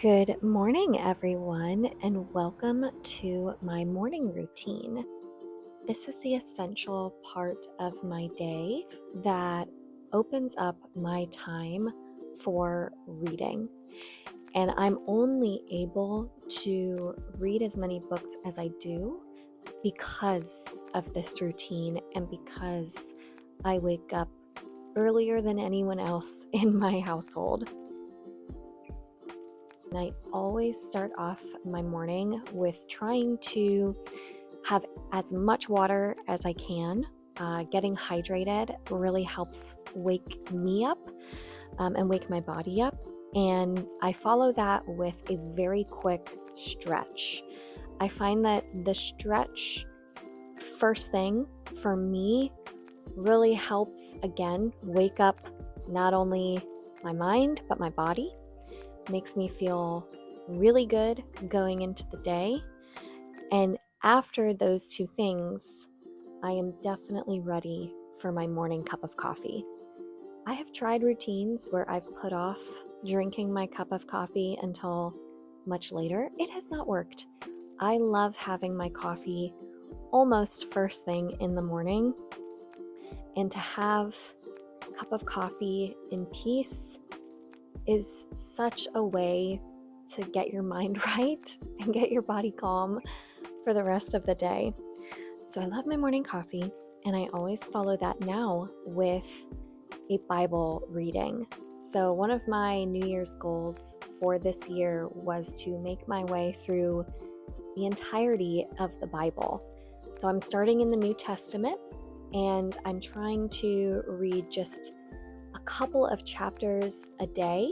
Good morning, everyone, and welcome to my morning routine. This is the essential part of my day that opens up my time for reading. And I'm only able to read as many books as I do because of this routine and because I wake up earlier than anyone else in my household. And I always start off my morning with trying to have as much water as I can. Getting hydrated really helps wake me up and wake my body up. And I follow that with a very quick stretch. I find that the stretch first thing for me really helps, again, wake up not only my mind, but my body. Makes me feel really good going into the day. And after those two things, I am definitely ready for my morning cup of coffee. I have tried routines where I've put off drinking my cup of coffee until much later. It has not worked. I love having my coffee almost first thing in the morning, and to have a cup of coffee in peace is such a way to get your mind right and get your body calm for the rest of the day. So I love my morning coffee, and I always follow that now with a Bible reading. So one of my New Year's goals for this year was to make my way through the entirety of the Bible. So I'm starting in the New Testament, and I'm trying to read just a couple of chapters a day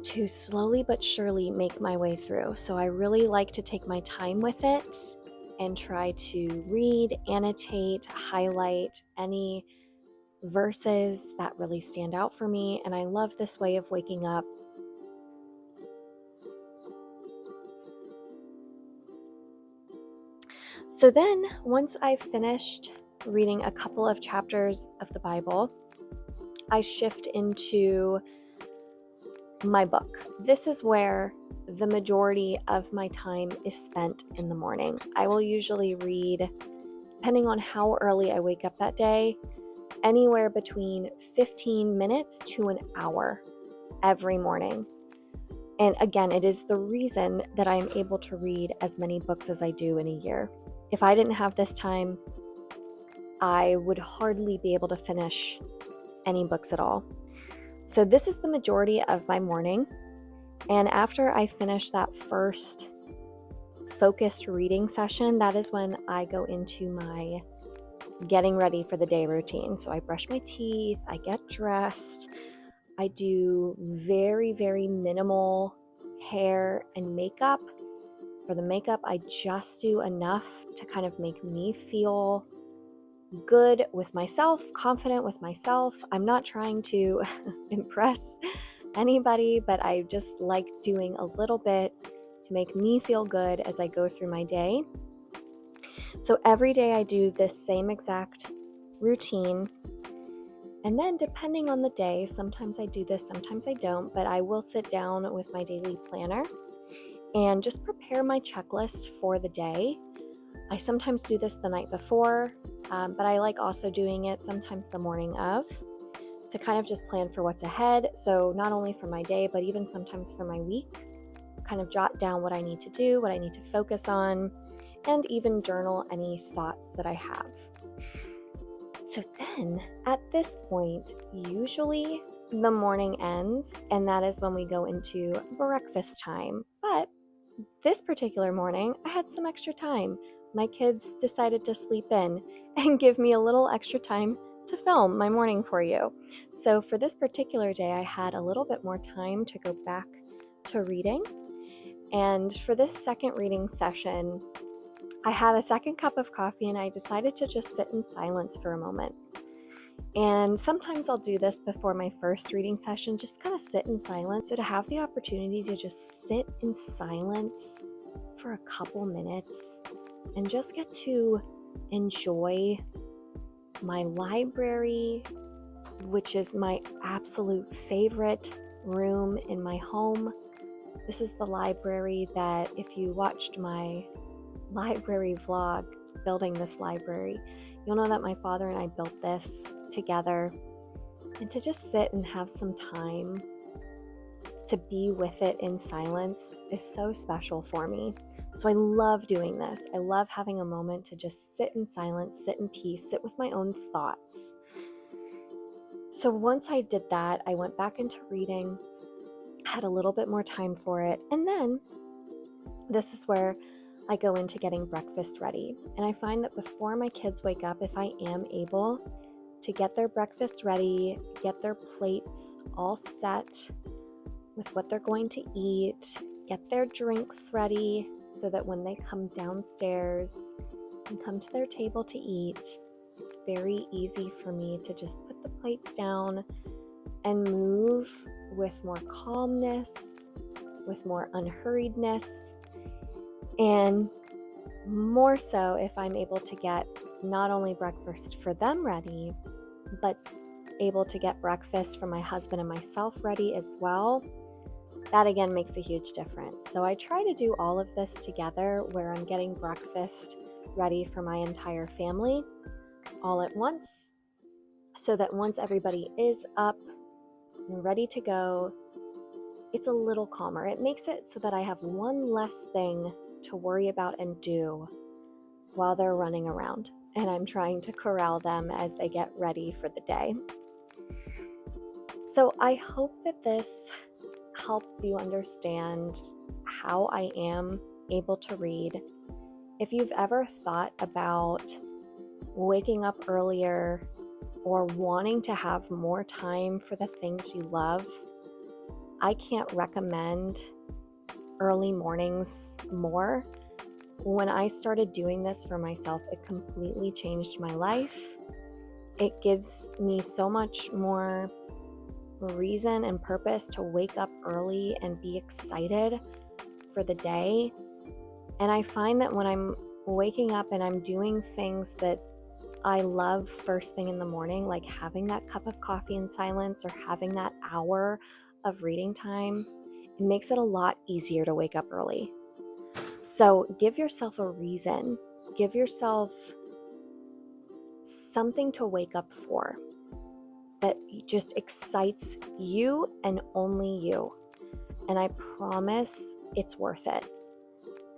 to slowly but surely make my way through. So I really like to take my time with it and try to read, annotate, highlight any verses that really stand out for me. And I love this way of waking up. So then, once I've finished reading a couple of chapters of the Bible, I shift into my book. This is where the majority of my time is spent in the morning. I will usually read, depending on how early I wake up that day, anywhere between 15 minutes to an hour every morning. And again, it is the reason that I am able to read as many books as I do in a year. If I didn't have this time, I would hardly be able to finish any books at all. So this is the majority of my morning. And after I finish that first focused reading session, that is when I go into my getting ready for the day routine. So I brush my teeth, I get dressed, I do very, very minimal hair and makeup. For the makeup, I just do enough to kind of make me feel good with myself, confident with myself. I'm not trying to impress anybody, but I just like doing a little bit to make me feel good as I go through my day. So every day I do this same exact routine. And then depending on the day, sometimes I do this, sometimes I don't, but I will sit down with my daily planner and just prepare my checklist for the day. I sometimes do this the night before, but I like also doing it sometimes the morning of to kind of just plan for what's ahead. So not only for my day, but even sometimes for my week, kind of jot down what I need to do, what I need to focus on, and even journal any thoughts that I have. So then at this point, usually the morning ends, and that is when we go into breakfast time. But this particular morning, I had some extra time. My kids decided to sleep in and give me a little extra time to film my morning for you. So for this particular day, I had a little bit more time to go back to reading. And for this second reading session, I had a second cup of coffee and I decided to just sit in silence for a moment. And sometimes I'll do this before my first reading session, just kind of sit in silence. So to have the opportunity to just sit in silence for a couple minutes and just get to enjoy my library, which is my absolute favorite room in my home. This is the library that, if you watched my library vlog building this library, you'll know that my father and I built this together. And to just sit and have some time to be with it in silence is so special for me. So I love doing this. I love having a moment to just sit in silence, sit in peace, sit with my own thoughts. So once I did that, I went back into reading, had a little bit more time for it, and then this is where I go into getting breakfast ready. And I find that before my kids wake up, if I am able to get their breakfast ready, get their plates all set with what they're going to eat, get their drinks ready so that when they come downstairs and come to their table to eat, it's very easy for me to just put the plates down and move with more calmness, with more unhurriedness, and more so if I'm able to get not only breakfast for them ready, but able to get breakfast for my husband and myself ready as well. That again makes a huge difference. So I try to do all of this together where I'm getting breakfast ready for my entire family all at once, so that once everybody is up and ready to go, it's a little calmer. It makes it so that I have one less thing to worry about and do while they're running around and I'm trying to corral them as they get ready for the day. So I hope that this helps you understand how I am able to read. If you've ever thought about waking up earlier or wanting to have more time for the things you love, I can't recommend early mornings more. When I started doing this for myself, it completely changed my life. It gives me so much more reason and purpose to wake up early and be excited for the day. And I find that when I'm waking up and I'm doing things that I love first thing in the morning, like having that cup of coffee in silence or having that hour of reading time, it makes it a lot easier to wake up early. So give yourself a reason, give yourself something to wake up for that just excites you and only you. And I promise it's worth it.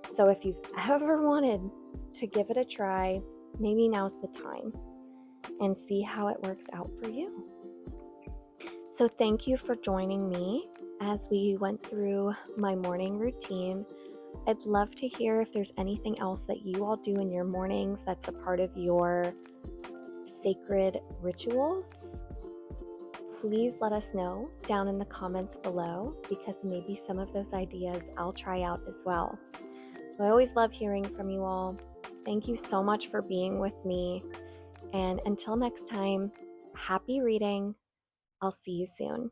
So if you've ever wanted to give it a try, maybe now's the time, and see how it works out for you. So thank you for joining me as we went through my morning routine. I'd love to hear if there's anything else that you all do in your mornings that's a part of your sacred rituals. Please let us know down in the comments below, because maybe some of those ideas I'll try out as well. I always love hearing from you all. Thank you so much for being with me. And until next time, happy reading. I'll see you soon.